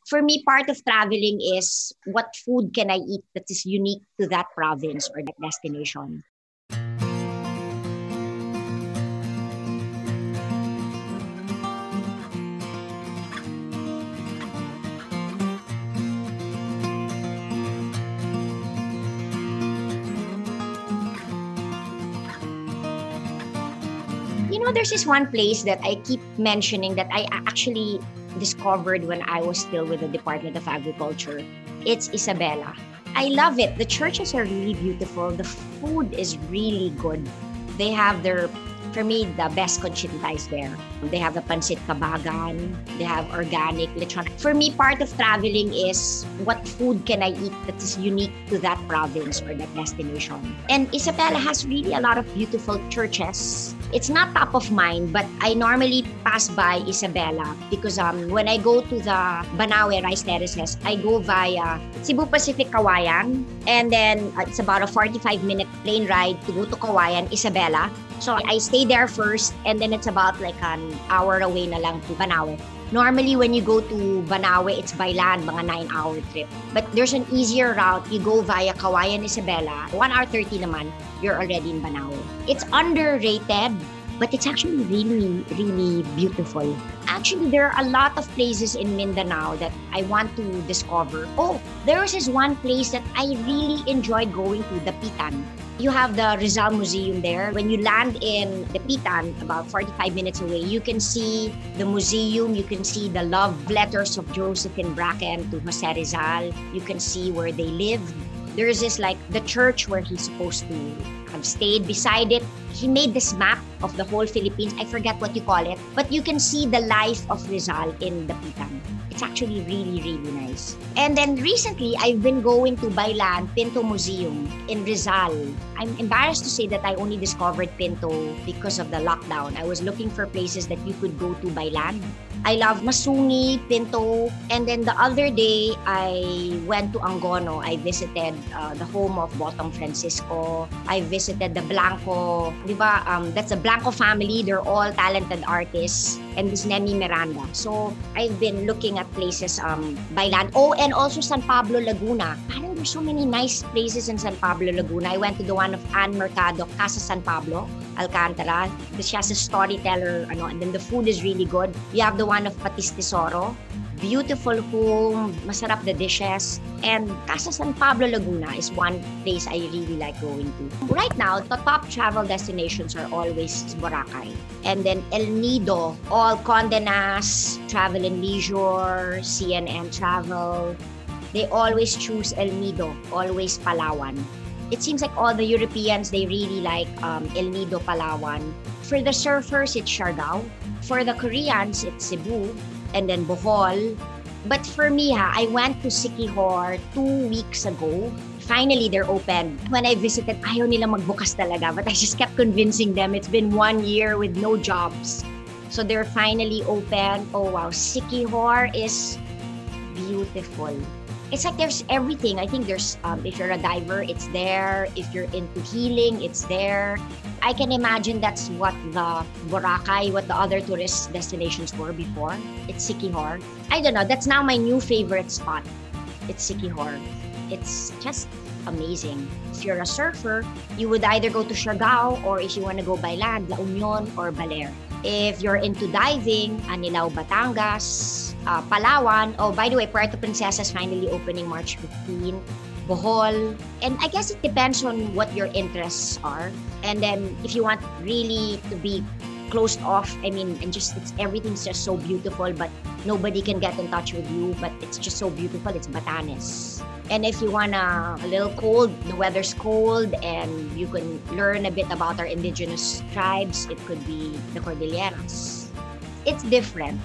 For me, part of traveling is what food can I eat that is unique to that province or that destination. There's this one place that I keep mentioning that I actually discovered when I was still with the Department of Agriculture. It's Isabela. I love it. The churches are really beautiful. The food is really good. They have for me, the best conchita is there. They have the pancit kabagan. They have organic lechon. For me, part of traveling is what food can I eat that is unique to that province or that destination. And Isabela has really a lot of beautiful churches. It's not top of mind, but I normally pass by Isabela because when I go to the Banawe Rice Terraces, I go via Cebu Pacific Kawayan, and then it's about a 45-minute plane ride to go to Kawayan, Isabela. So I stay there first, and then it's about like an hour away na lang to Banawe. Normally, when you go to Banawe, it's by land, mga 9-hour trip. But there's an easier route. You go via Kawayan, Isabela. 1 hour 30 naman, you're already in Banawe. It's underrated, but it's actually really, really beautiful. Actually, there are a lot of places in Mindanao that I want to discover. Oh, there was this one place that I really enjoyed going to, the Pitan. You have the Rizal Museum there. When you land in the Pitan, about 45 minutes away, you can see the museum. You can see the love letters of Josephine Bracken to Jose Rizal. You can see where they lived. There's this like the church where he's supposed to have stayed. Beside it, he made this map of the whole Philippines. I forget what you call it. But you can see the life of Rizal in the Pitan. It's actually really, really nice. And then recently, I've been going to Bailan Pinto Museum in Rizal. I'm embarrassed to say that I only discovered Pinto because of the lockdown. I was looking for places that you could go to Bailan. I love Masungi, Pinto, and then the other day, I went to Angono. I visited the home of Botong Francisco. I visited the Blanco. Diba? That's the Blanco family. They're all talented artists. And this Nemi Miranda. So I've been looking at places by land. Oh, and also San Pablo, Laguna. Parang there's so many nice places in San Pablo, Laguna. I went to the one of Ann Mercado, Casa San Pablo, Alcantara. She has a storyteller, and then the food is really good. You have the one of Patis Tesoro. Beautiful home, masarap the dishes. And Casa San Pablo, Laguna is one place I really like going to. Right now, the top travel destinations are always Boracay. And then El Nido, all Condé Nast, Travel and Leisure, CNN Travel. They always choose El Nido, always Palawan. It seems like all the Europeans, they really like El Nido, Palawan. For the surfers, it's Siargao. For the Koreans, it's Cebu. And then Bohol. But for me, I went to Siquijor 2 weeks ago. Finally, they're open. When I visited, ayaw nila magbukas talaga. But I just kept convincing them. It's been 1 year with no jobs. So they're finally open. Oh wow, Siquijor is beautiful. It's like there's everything. I think there's, if you're a diver, it's there. If you're into healing, it's there. I can imagine that's what the Boracay, what the other tourist destinations were before. It's Siquijor. I don't know. That's now my new favorite spot. It's Siquijor. It's just amazing. If you're a surfer, you would either go to Siargao, or if you want to go by land, La Union or Baler. If you're into diving, Anilao, Batangas, Palawan. Oh, by the way, Puerto Princesa is finally opening March 15. Bohol. And I guess it depends on what your interests are. And then if you want really to be closed off, everything's just so beautiful, but nobody can get in touch with you, but it's just so beautiful, it's Batanes. And if you want a little cold, the weather's cold, and you can learn a bit about our indigenous tribes, it could be the Cordilleras. It's different.